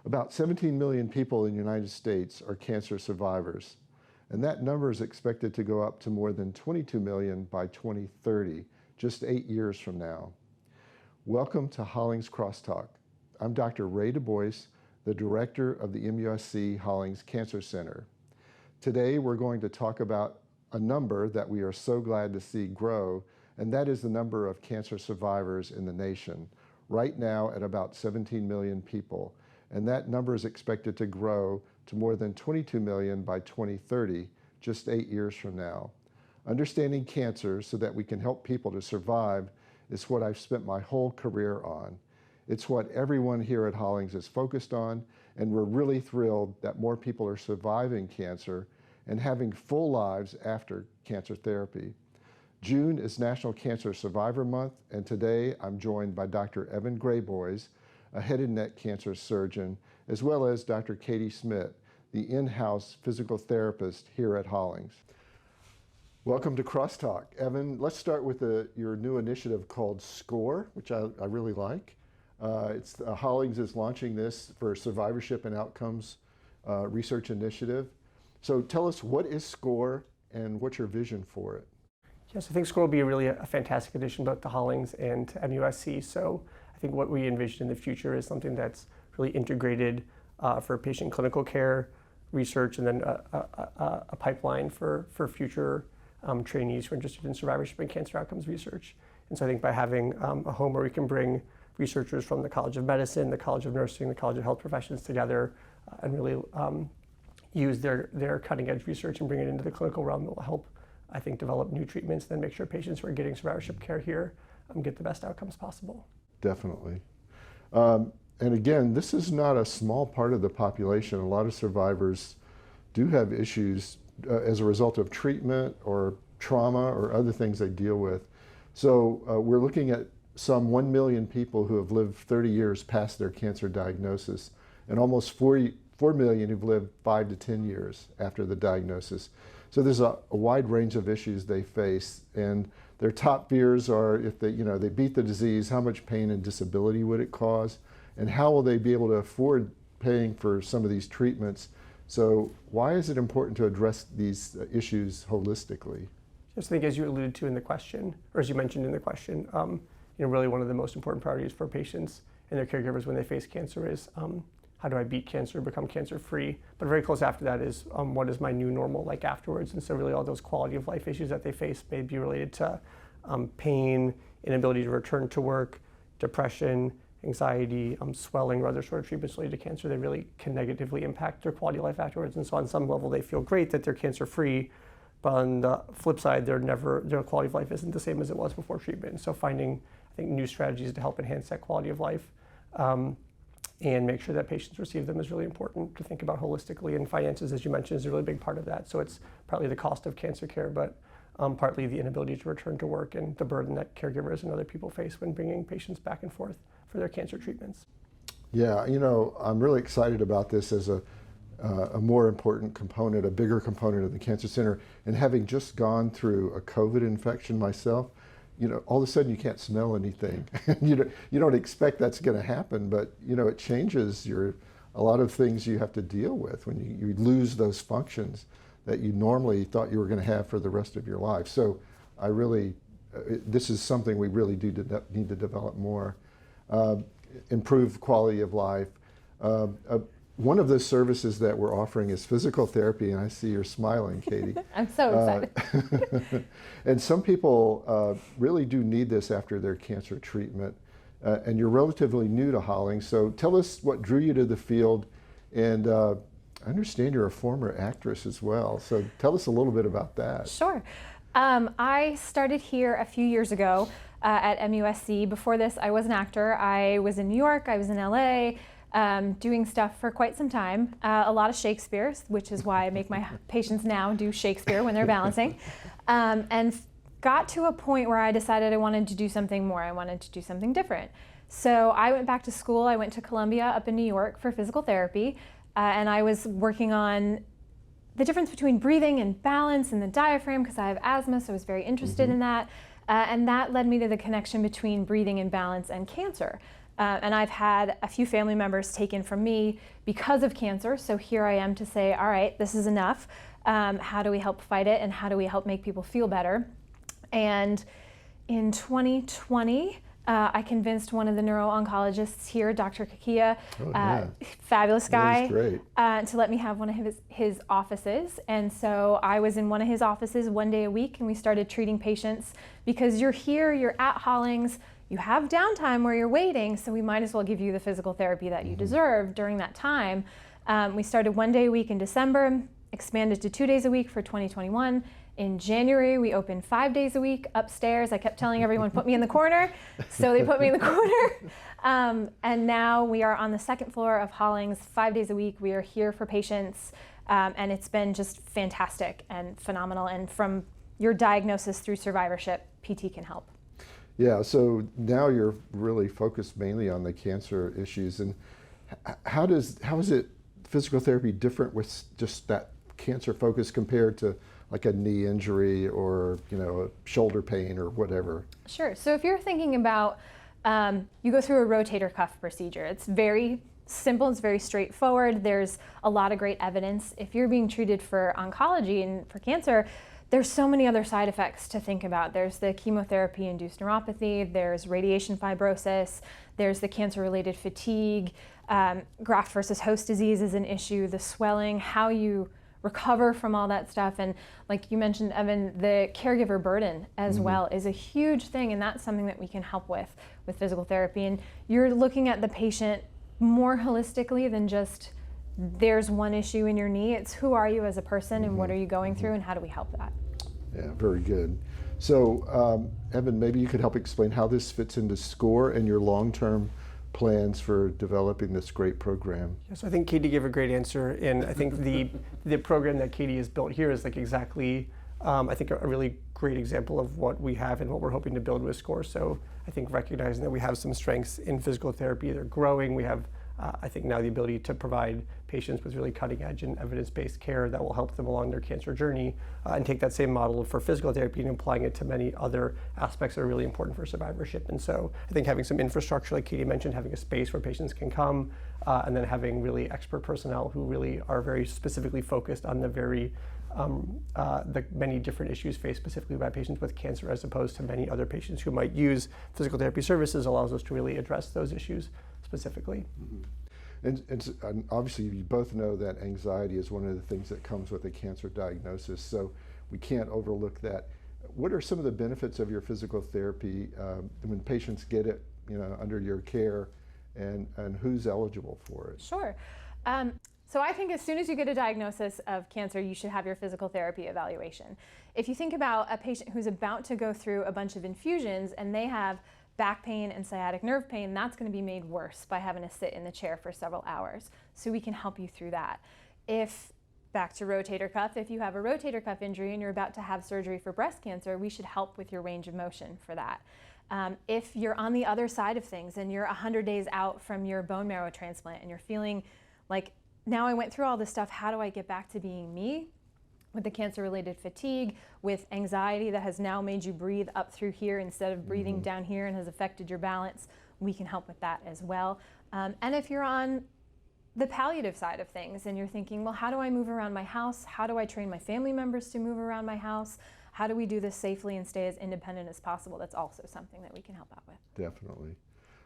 About 17 million people in the United States are cancer survivors, and that number is expected to go up to more than 22 million by 2030, just 8 years from now. Welcome to Hollings Crosstalk. I'm Dr. Ray DuBois, the director of the MUSC Hollings Cancer Center. Today we're going to talk about a number that we are so glad to see grow, and that is the number of cancer survivors in the nation, right now at about 17 million people. And that number is expected to grow to more than 22 million by 2030, just 8 years from now. Understanding cancer so that we can help people to survive is what I've spent my whole career on. It's what everyone here at Hollings is focused on, and we're really thrilled that more people are surviving cancer and having full lives after cancer therapy. June is National Cancer Survivor Month, and today I'm joined by Dr. Evan Graboyes, a head and neck cancer surgeon, as well as Dr. Katie Schmitt, the in-house physical therapist here at Hollings. Welcome to Crosstalk. Evan, let's start with your new initiative called SCORE, which I really like. Hollings is launching this for Survivorship and Outcomes Research Initiative. So tell us, what is SCORE and what's your vision for it? Yes, I think SCORE will be really a fantastic addition both to Hollings and to MUSC. So I think what we envision in the future is something that's really integrated for patient clinical care, research, and then a pipeline for future trainees who are interested in survivorship and cancer outcomes research. And so I think by having a home where we can bring researchers from the College of Medicine, the College of Nursing, the College of Health Professions together and really use their cutting edge research and bring it into the clinical realm, that will help, I think, develop new treatments and then make sure patients who are getting survivorship care here get the best outcomes possible. Definitely. And again, this is not a small part of the population. A lot of survivors do have issues as a result of treatment or trauma or other things they deal with. So we're looking at some 1 million people who have lived 30 years past their cancer diagnosis, and almost 4 million who've lived 5 to 10 years after the diagnosis. So there's a wide range of issues they face, and their top fears are, if they beat the disease, how much pain and disability would it cause, and how will they be able to afford paying for some of these treatments? So why is it important to address these issues holistically? Just think, as you alluded to in the question, or as you mentioned in the question, really one of the most important priorities for patients and their caregivers when they face cancer is how do I beat cancer, become cancer free? But very close after that is what is my new normal like afterwards? And so really all those quality of life issues that they face may be related to pain, inability to return to work, depression, anxiety, swelling, or other sort of treatments related to cancer. They really can negatively impact their quality of life afterwards. And so on some level they feel great that they're cancer free, but on the flip side, their quality of life isn't the same as it was before treatment. So finding, I think, new strategies to help enhance that quality of life and make sure that patients receive them is really important to think about holistically. And finances, as you mentioned, is a really big part of that. So it's partly the cost of cancer care, but partly the inability to return to work and the burden that caregivers and other people face when bringing patients back and forth for their cancer treatments. Yeah, I'm really excited about this as a more important component, a bigger component of the Cancer Center. And having just gone through a COVID infection myself, all of a sudden you can't smell anything. you don't expect that's going to happen, but it changes a lot of things you have to deal with when you lose those functions that you normally thought you were going to have for the rest of your life. So this is something we really do need to develop more. Improve quality of life. One of the services that we're offering is physical therapy, and I see you're smiling, Katie. I'm so excited. And some people really do need this after their cancer treatment. And you're relatively new to Hollings, so tell us what drew you to the field. And I understand you're a former actress as well, so tell us a little bit about that. Sure. I started here a few years ago at MUSC. Before this, I was an actor. I was in New York, I was in LA, doing stuff for quite some time. A lot of Shakespeare, which is why I make my patients now do Shakespeare when they're balancing. And got to a point where I decided I wanted to do something more. I wanted to do something different. So I went back to school. I went to Columbia up in New York for physical therapy. And I was working on the difference between breathing and balance and the diaphragm, because I have asthma, so I was very interested in that. And that led me to the connection between breathing and balance and cancer. And I've had a few family members taken from me because of cancer. So here I am to say, all right, this is enough. How do we help fight it, and how do we help make people feel better? And in 2020, I convinced one of the neuro-oncologists here, Dr. Kakia, fabulous guy, great. To let me have one of his offices. And so I was in one of his offices one day a week, and we started treating patients because you're here, you're at Hollings, you have downtime where you're waiting, so we might as well give you the physical therapy that you deserve during that time. We started one day a week in December, expanded to 2 days a week for 2021. In January, we opened 5 days a week upstairs. I kept telling everyone, put me in the corner. So they put me in the corner. And now we are on the second floor of Hollings 5 days a week. We are here for patients. And it's been just fantastic and phenomenal. And from your diagnosis through survivorship, PT can help. Yeah, so now you're really focused mainly on the cancer issues. And how is it physical therapy different with just that cancer focus compared to like a knee injury or, you know, a shoulder pain or whatever? Sure. So if you're thinking about, you go through a rotator cuff procedure, it's very simple, it's very straightforward. There's a lot of great evidence. If you're being treated for oncology and for cancer, there's so many other side effects to think about. There's the chemotherapy-induced neuropathy, there's radiation fibrosis, there's the cancer-related fatigue, graft versus host disease is an issue, the swelling, how you recover from all that stuff. And like you mentioned, Evan, the caregiver burden as well is a huge thing, and that's something that we can help with physical therapy. And you're looking at the patient more holistically than just there's one issue in your knee. It's who are you as a person and what are you going through and how do we help that? Yeah, very good. So Evan, maybe you could help explain how this fits into SCORE and your long-term plans for developing this great program. Yes, I think Katie gave a great answer, and I think the program that Katie has built here is like exactly, I think a really great example of what we have and what we're hoping to build with SCORE. So I think recognizing that we have some strengths in physical therapy, they're growing. We have, I think now the ability to provide patients with really cutting edge and evidence-based care that will help them along their cancer journey, and take that same model for physical therapy and applying it to many other aspects that are really important for survivorship. And so I think having some infrastructure, like Katie mentioned, having a space where patients can come, and then having really expert personnel who really are very specifically focused on the many different issues faced specifically by patients with cancer, as opposed to many other patients who might use physical therapy services, allows us to really address those issues specifically. And obviously you both know that anxiety is one of the things that comes with a cancer diagnosis, so we can't overlook that. What are some of the benefits of your physical therapy when patients get it, you know, under your care, and who's eligible for it? Sure. So I think as soon as you get a diagnosis of cancer, you should have your physical therapy evaluation. If you think about a patient who's about to go through a bunch of infusions and they have back pain and sciatic nerve pain, that's going to be made worse by having to sit in the chair for several hours. So we can help you through that. If, back to rotator cuff, if you have a rotator cuff injury and you're about to have surgery for breast cancer, we should help with your range of motion for that. If you're on the other side of things and you're 100 days out from your bone marrow transplant and you're feeling like, now I went through all this stuff, how do I get back to being me? With the cancer-related fatigue, with anxiety that has now made you breathe up through here instead of breathing down here and has affected your balance, we can help with that as well. And if you're on the palliative side of things and you're thinking, well, how do I move around my house? How do I train my family members to move around my house? How do we do this safely and stay as independent as possible? That's also something that we can help out with. Definitely.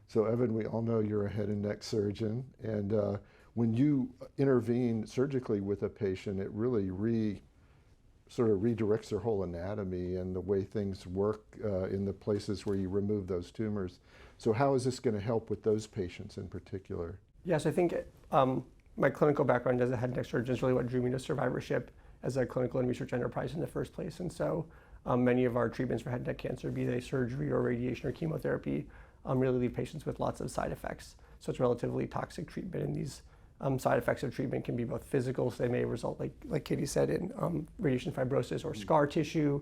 So Evan, we all know you're a head and neck surgeon, and when you intervene surgically with a patient, it really sort of redirects their whole anatomy and the way things work in the places where you remove those tumors. So how is this going to help with those patients in particular? Yes, I think my clinical background as a head and neck surgeon is really what drew me to survivorship as a clinical and research enterprise in the first place. And so many of our treatments for head and neck cancer, be they surgery or radiation or chemotherapy, really leave patients with lots of side effects. So it's relatively toxic treatment, and these side effects of treatment can be both physical, so they may result, like Katie said, in radiation fibrosis or scar tissue.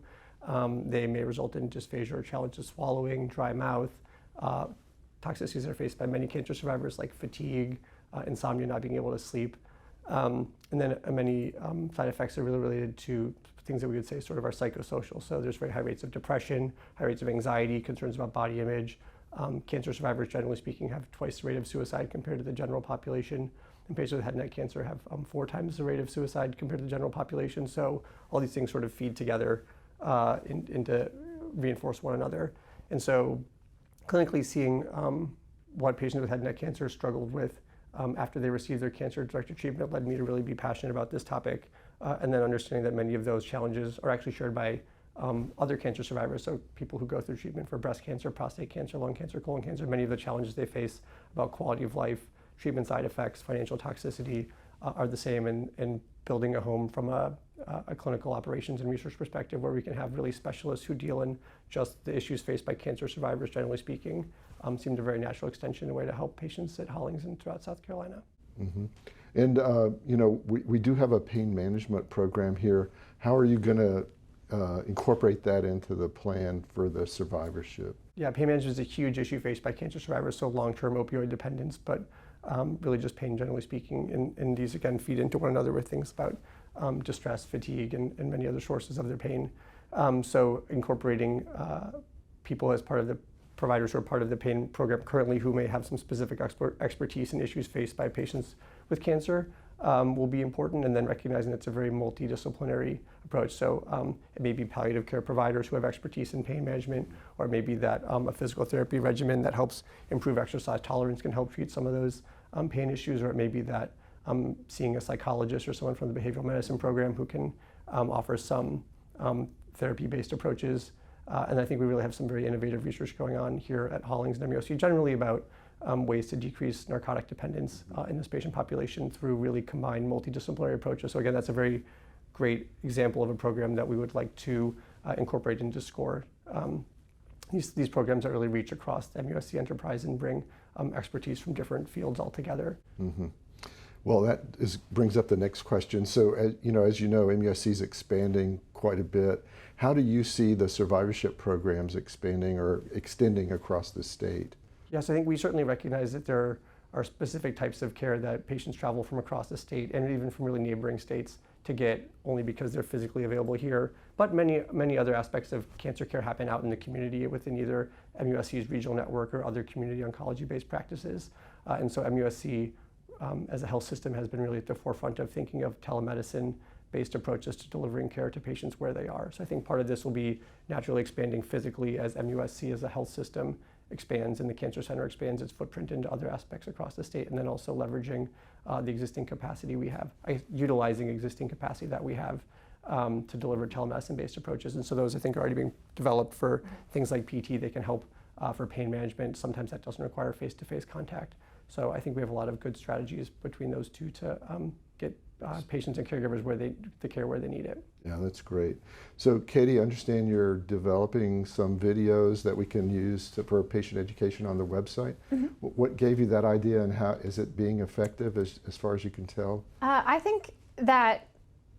They may result in dysphagia or challenges swallowing, dry mouth, toxicities that are faced by many cancer survivors like fatigue, insomnia, not being able to sleep. And then many side effects are really related to things that we would say sort of are psychosocial. So there's very high rates of depression, high rates of anxiety, concerns about body image, Cancer survivors, generally speaking, have twice the rate of suicide compared to the general population. And patients with head and neck cancer have 4 times the rate of suicide compared to the general population. So all these things sort of feed together to reinforce one another. And so clinically seeing what patients with head and neck cancer struggled with after they received their cancer-directed treatment led me to really be passionate about this topic. And then understanding that many of those challenges are actually shared by other cancer survivors, so people who go through treatment for breast cancer, prostate cancer, lung cancer, colon cancer, many of the challenges they face about quality of life, treatment side effects, financial toxicity are the same, and building a home from a clinical operations and research perspective where we can have really specialists who deal in just the issues faced by cancer survivors, generally speaking, seemed a very natural extension, a way to help patients at Hollings and throughout South Carolina. Mm-hmm. And we do have a pain management program here. How are you going to incorporate that into the plan for the survivorship? Yeah, pain management is a huge issue faced by cancer survivors, so long-term opioid dependence, but really just pain generally speaking, and these again feed into one another with things about distress, fatigue, and many other sources of their pain. So incorporating people as part of the providers who are part of the pain program currently who may have some specific expertise in issues faced by patients with cancer will be important, and then recognizing it's a very multidisciplinary approach. So it may be palliative care providers who have expertise in pain management, or maybe that a physical therapy regimen that helps improve exercise tolerance can help treat some of those pain issues, or it may be that seeing a psychologist or someone from the behavioral medicine program who can offer some therapy-based approaches. And I think we really have some very innovative research going on here at Hollings and MUSC generally about ways to decrease narcotic dependence in this patient population through really combined multidisciplinary approaches. So again, that's a very great example of a program that we would like to incorporate into SCORE. These programs that really reach across the MUSC enterprise and bring expertise from different fields all together. Mm-hmm. Well, that brings up the next question. So, as you know, MUSC is expanding quite a bit. How do you see the survivorship programs expanding or extending across the state? Yes, I think we certainly recognize that there are specific types of care that patients travel from across the state and even from really neighboring states to get only because they're physically available here. But many other aspects of cancer care happen out in the community within either MUSC's regional network or other community oncology-based practices. And so MUSC as a health system has been really at the forefront of thinking of telemedicine-based approaches to delivering care to patients where they are. So I think part of this will be naturally expanding physically as MUSC as a health system expands and the Cancer Center expands its footprint into other aspects across the state, and then also leveraging the existing capacity we have, utilizing existing capacity that we have to deliver telemedicine-based approaches. And so those I think are already being developed for things like PT. They can help for pain management. Sometimes that doesn't require face-to-face contact. So I think we have a lot of good strategies between those two to get patients and caregivers the care where they need it. Yeah, that's great. So Katie, I understand you're developing some videos that we can use for patient education on the website. Mm-hmm. What gave you that idea, and how is it being effective as far as you can tell? I think that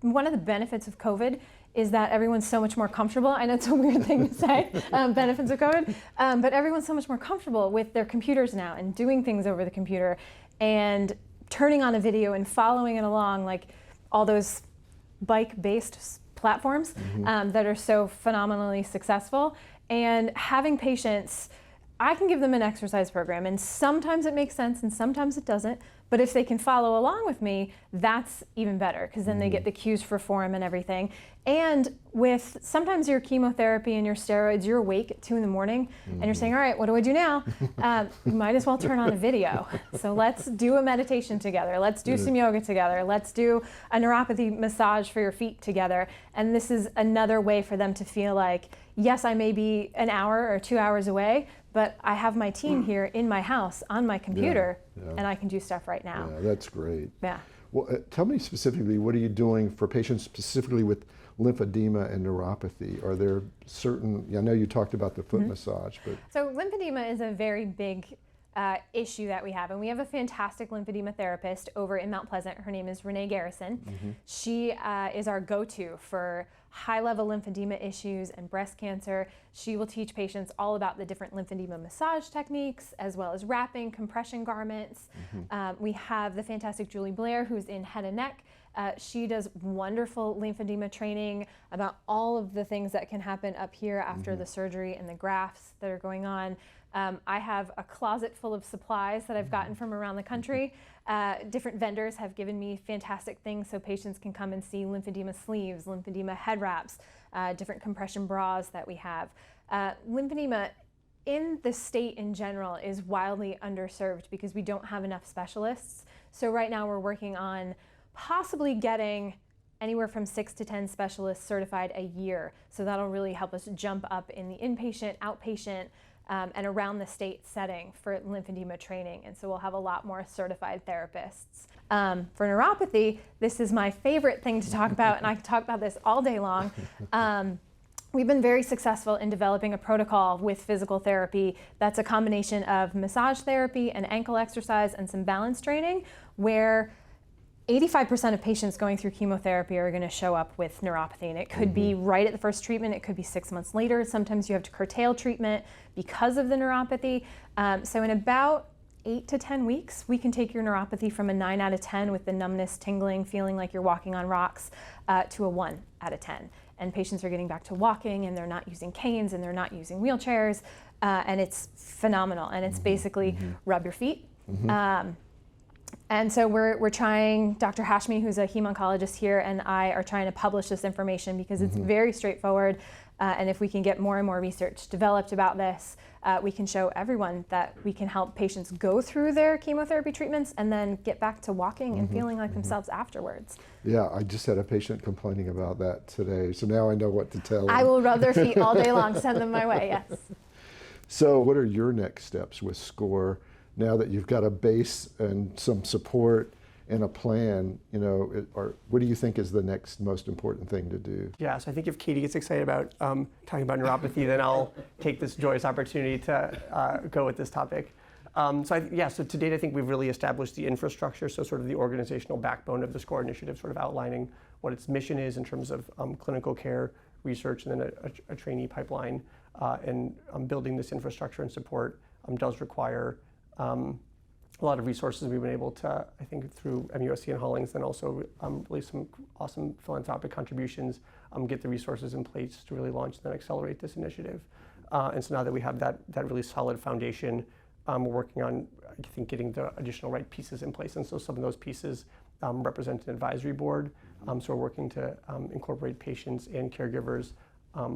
one of the benefits of COVID is that everyone's so much more comfortable. I know it's a weird thing to say, benefits of COVID, but everyone's so much more comfortable with their computers now and doing things over the computer and turning on a video and following it along, like all those bike-based platforms that are so phenomenally successful. And having patients, I can give them an exercise program, and sometimes it makes sense and sometimes it doesn't. But if they can follow along with me, that's even better, because then they get the cues for form and everything. And with sometimes your chemotherapy and your steroids, you're awake at 2 in the morning and you're saying, all right, what do I do now? You might as well turn on a video. So let's do a meditation together. Let's do some yoga together. Let's do a neuropathy massage for your feet together. And this is another way for them to feel like, yes, I may be an hour or 2 hours away, but I have my team here in my house on my computer, and I can do stuff right now. Yeah, that's great. Yeah. Well, tell me specifically, what are you doing for patients specifically with lymphedema and neuropathy? Are there certain, I know you talked about the foot massage, but. So lymphedema is a very big issue that we have, and we have a fantastic lymphedema therapist over in Mount Pleasant. Her name is Renee Garrison. She is our go-to for high-level lymphedema issues and breast cancer. She will teach patients all about the different lymphedema massage techniques, as well as wrapping, compression garments. We have the fantastic Julie Blair, who's in head and neck. She does wonderful lymphedema training about all of the things that can happen up here after the surgery and the grafts that are going on. I have a closet full of supplies that I've gotten from around the country. Different vendors have given me fantastic things so patients can come and see lymphedema sleeves, lymphedema head wraps, different compression bras that we have. Lymphedema in the state in general is wildly underserved because we don't have enough specialists. So right now we're working on possibly getting anywhere from 6 to 10 specialists certified a year. So that'll really help us jump up in the inpatient, outpatient, and around the state setting for lymphedema training. And so we'll have a lot more certified therapists. For neuropathy, this is my favorite thing to talk about, and I can talk about this all day long. We've been very successful in developing a protocol with physical therapy that's a combination of massage therapy and ankle exercise and some balance training, where 85% of patients going through chemotherapy are going to show up with neuropathy, and it could be right at the first treatment, it could be 6 months later. Sometimes you have to curtail treatment because of the neuropathy. So in about 8 to 10 weeks, we can take your neuropathy from a 9 out of 10 with the numbness, tingling, feeling like you're walking on rocks, to a 1 out of 10. And patients are getting back to walking, and they're not using canes, and they're not using wheelchairs, and it's phenomenal. And it's basically rub your feet. And so we're trying, Dr. Hashmi, who's a heme-oncologist here, and I are trying to publish this information because it's very straightforward. And if we can get more and more research developed about this, we can show everyone that we can help patients go through their chemotherapy treatments and then get back to walking and feeling like themselves afterwards. Yeah, I just had a patient complaining about that today, so now I know what to tell them. I will rub their feet all day long, send them my way, yes. So what are your next steps with SCORE now that you've got a base and some support and a plan? You know, or what do you think is the next most important thing to do? Yeah, so I think if Katie gets excited about talking about neuropathy, then I'll take this joyous opportunity to go with this topic. So to date, I think we've really established the infrastructure, so sort of the organizational backbone of the SCORE initiative, sort of outlining what its mission is in terms of clinical care, research, and then a trainee pipeline. And building this infrastructure and support does require a lot of resources. We've been able to, I think, through MUSC and Hollings, and also really some awesome philanthropic contributions, get the resources in place to really launch and then accelerate this initiative. And so now that we have that really solid foundation, we're working on, I think, getting the additional right pieces in place. And so some of those pieces represent an advisory board. So we're working to incorporate patients and caregivers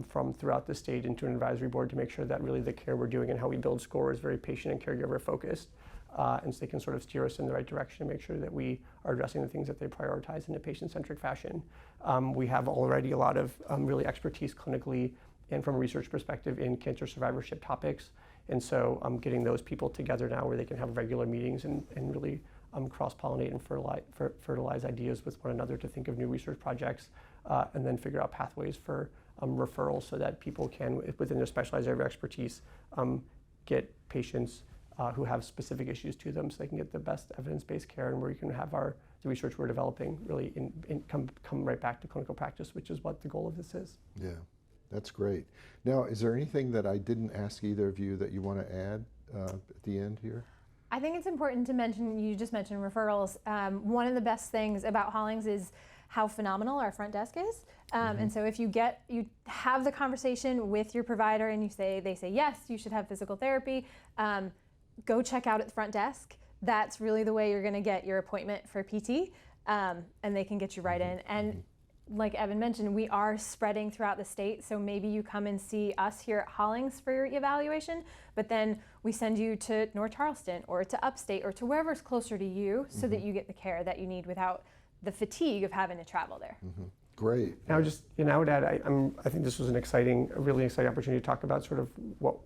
from throughout the state into an advisory board to make sure that really the care we're doing and how we build SCORE is very patient and caregiver focused. And so they can sort of steer us in the right direction and make sure that we are addressing the things that they prioritize in a patient-centric fashion. We have already a lot of really expertise clinically and from a research perspective in cancer survivorship topics. And so getting those people together now where they can have regular meetings and really cross-pollinate and fertilize ideas with one another to think of new research projects and then figure out pathways for referrals so that people can, within their specialized area of expertise, get patients who have specific issues to them so they can get the best evidence-based care, and where we can have the research we're developing really come right back to clinical practice, which is what the goal of this is. Yeah, that's great. Now, is there anything that I didn't ask either of you that you want to add at the end here? I think it's important to mention, you just mentioned referrals. One of the best things about Hollings is how phenomenal our front desk is. And so if you have the conversation with your provider and they say, yes, you should have physical therapy, go check out at the front desk. That's really the way you're gonna get your appointment for PT, and they can get you right in. And like Evan mentioned, we are spreading throughout the state, so maybe you come and see us here at Hollings for your evaluation, but then we send you to North Charleston or to Upstate or to wherever's closer to you so that you get the care that you need without the fatigue of having to travel there. Great. Now, I would add, I think this was a really exciting opportunity to talk about sort of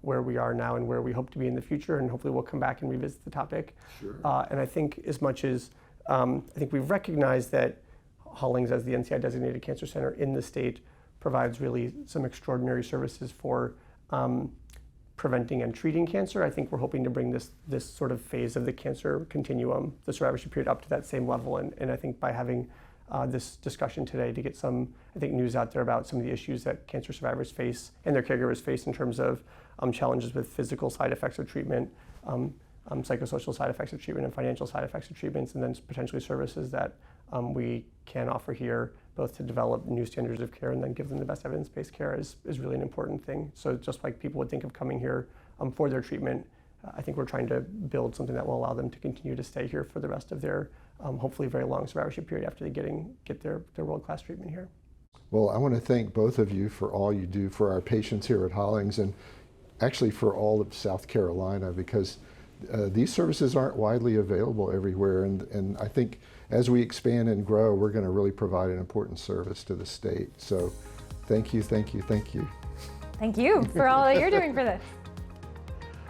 where we are now and where we hope to be in the future, and hopefully we'll come back and revisit the topic. Sure. And I think as much as I think we've recognized that Hollings, as the NCI designated cancer center in the state, provides really some extraordinary services for preventing and treating cancer. I think we're hoping to bring this sort of phase of the cancer continuum, the survivorship period, up to that same level. And I think by having this discussion today to get some, I think, news out there about some of the issues that cancer survivors face and their caregivers face in terms of challenges with physical side effects of treatment, psychosocial side effects of treatment, and financial side effects of treatments, and then potentially services that we can offer here, both to develop new standards of care and then give them the best evidence-based care is really an important thing. So just like people would think of coming here for their treatment. I think we're trying to build something that will allow them to continue to stay here for the rest of their hopefully very long survivorship period after they get their world-class treatment here. Well, I want to thank both of you for all you do for our patients here at Hollings, and actually for all of South Carolina, because these services aren't widely available everywhere, and I think as we expand and grow, we're going to really provide an important service to the state. So thank you, thank you, thank you. Thank you for all that you're doing for this.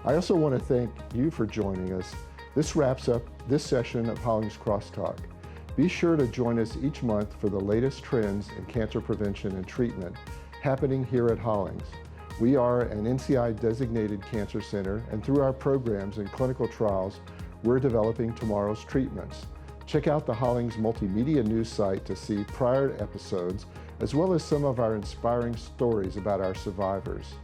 I also want to thank you for joining us. This wraps up this session of Hollings Crosstalk. Be sure to join us each month for the latest trends in cancer prevention and treatment happening here at Hollings. We are an NCI designated cancer center, and through our programs and clinical trials, we're developing tomorrow's treatments. Check out the Hollings multimedia news site to see prior episodes, as well as some of our inspiring stories about our survivors.